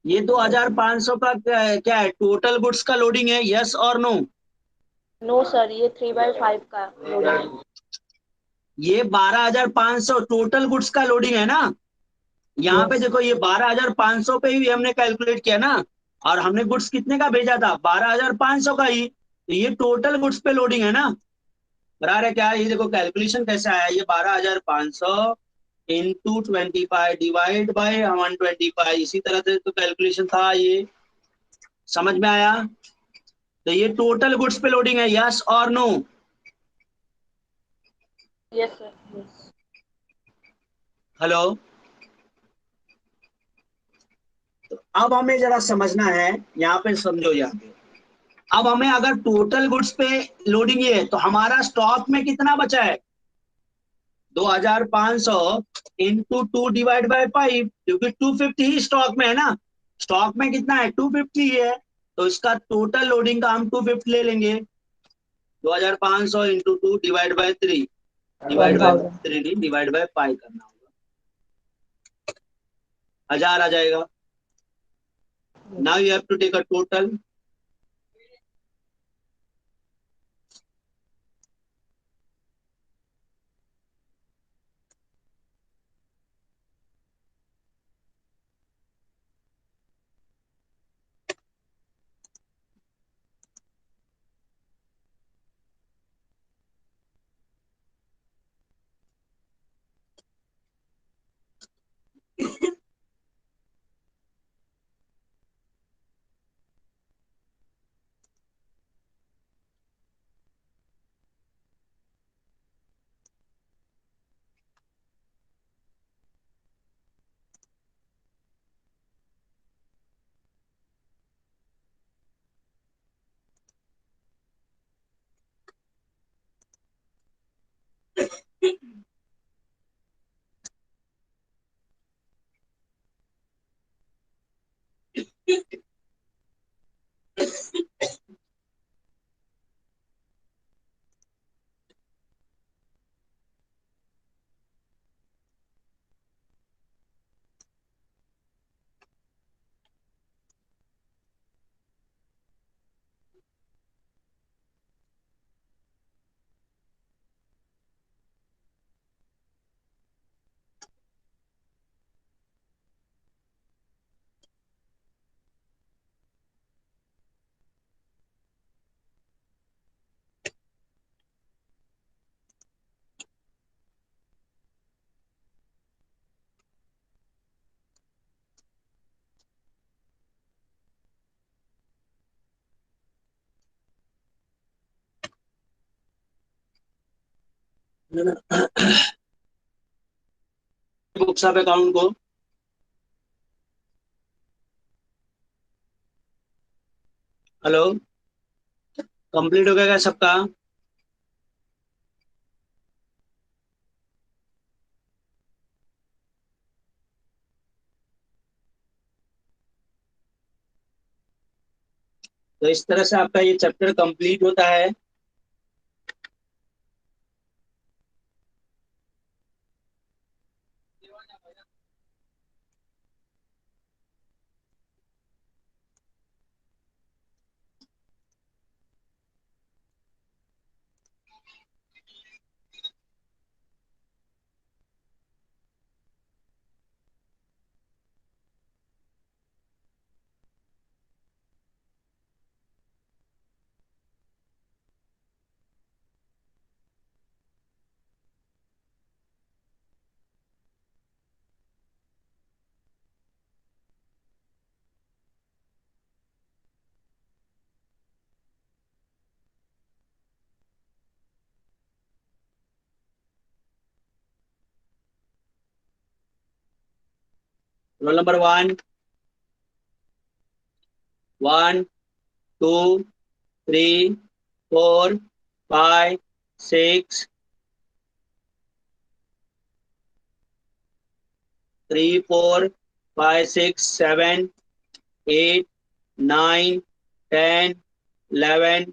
ये 2500 का क्या है, टोटल गुड्स का लोडिंग है? यस और नो? नो सर, ये 3/5 का लोडिंग है। ये 12500 टोटल गुड्स का लोडिंग है ना? यहाँ पे Yes. देखो, ये 12500 पे ही हमने कैलकुलेट किया ना, और हमने गुड्स कितने का भेजा था? 12500 का ही, तो ये टोटल गुड्स पे लोडिंग है ना? बराबर है क्या? ये देखो कैलकुलेशन कैसे आया, ये 12500 इंटू 25 डिवाइड बाय 125, इसी तरह से तो कैलकुलेशन था ये। समझ में आया? तो ये टोटल गुड्स पे लोडिंग है, यस और no? Yes sir, yes. Hello. तो अब हमें जरा समझना है, यहाँ पे समझो यहाँ पे। अब हमें अगर टोटल गुड्स पे लोडिंग ये है, तो हमारा स्टॉक में कितना बचा है? 2500 इंटू 2 डिवाइड बाय 5, क्योंकि 250 ही स्टॉक में है ना। स्टॉक में कितना है? 250 ही है, तो इसका टोटल लोडिंग का हम 250 ले लेंगे। 2500 into 2 divide by 3, divide by 1000. 3 divide by 5 करना होगा, 1000 आ जाएगा। Now you have to take a total. Books of account को, हेलो, कंप्लीट हो गया क्या सबका? तो इस तरह से आपका ये चैप्टर कंप्लीट होता है। Roll number 1, 1, 2, 3, 4, 5, 6, 3, 4, 5, 6, 7, 8, 9, 10, 11,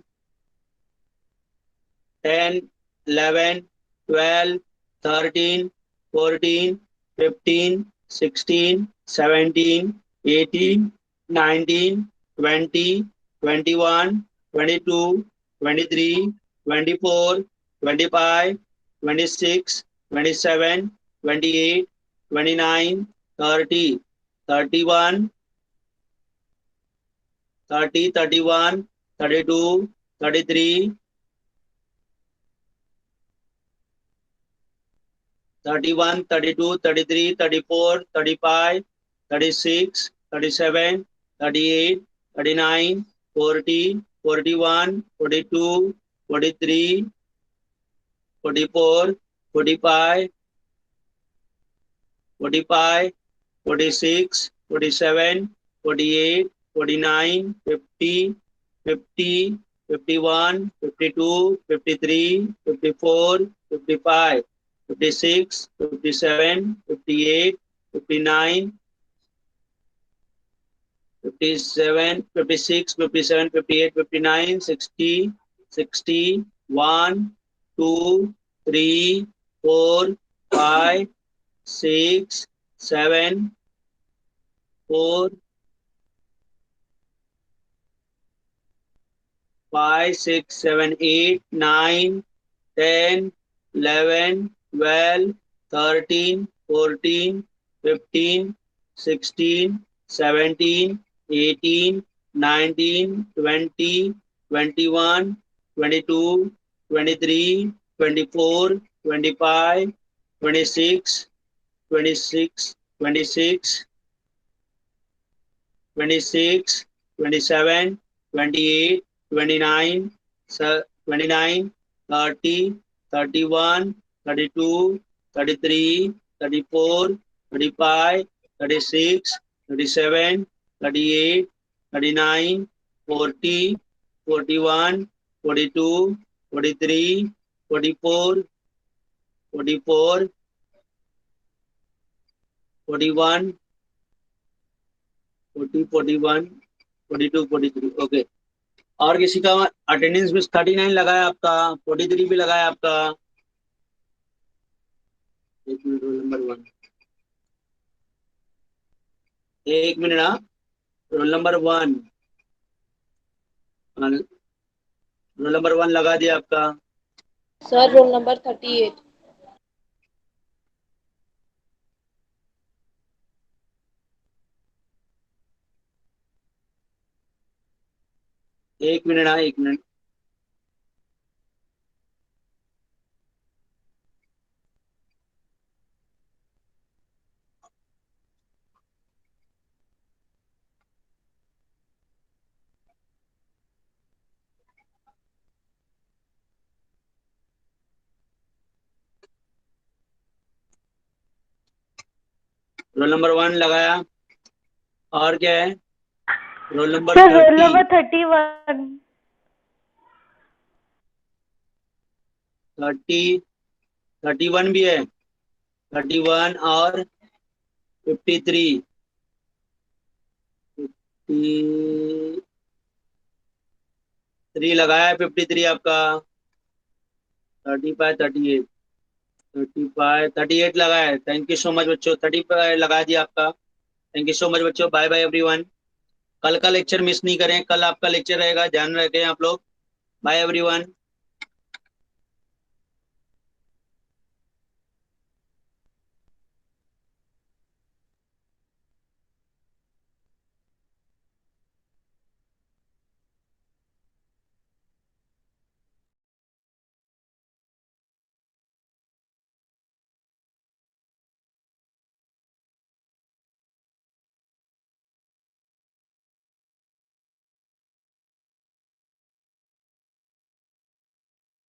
10, 11, 12, 13, 14, 15, 16, 17, 18, 19, 20, 21, 22, 23, 24, 25, 26, 27, 28, 29, 30, 31, 30, 31, 32, 33, 31, 32, 33, 34, 35, 36, 37, 38, 39, 40, 41, 42, 43, 44, 45, 45, 46, 47, 48, 49, 50, 50, 51, 52, 53, 54, 55, 56, 57, 58, 59, 57, 56, 57, 58, 59, 60, 60, 1, 2, 3, 4, 5, 6, 7, 4, 5, 6, 7, 8, 9, 10, 11, 12, 13, 14, 15, 16, 17, 18, 19, 20, 21, 22, 23, 24, 25, 26, 26, 26, 26, 27, 28, 29, 29, 30, 31, 32, 33, 34, 35, 36, 37, 38, 39, 40, 41, 42, 43, 44, 44, 41, 40, 41, 42, 43। ओके, और किसी का अटेंडेंस में 39 लगाया आपका, 43 भी लगाया आपका। एक मिनट, रोल नंबर 1, एक मिनट। हाँ, रोल नंबर 1, रोल नंबर 1 लगा दिया आपका। Sir roll number 38। एक मिनट। हाँ, एक मिनट। रोल नंबर 1 लगाया। और क्या है? Roll number sir roll 30, number 31। 30, 31 भी है, 31 और 53, 53 लगाया है, 53 आपका। 35, 38, 35, 38 लगा है। थैंक यू सो मच बच्चों, 30 लगा दिया आपका। थैंक यू सो मच बच्चों, बाय बाय एवरीवन। कल का लेक्चर मिस नहीं करें, कल आपका लेक्चर रहेगा, ध्यान रखें आप लोग। Bye everyone.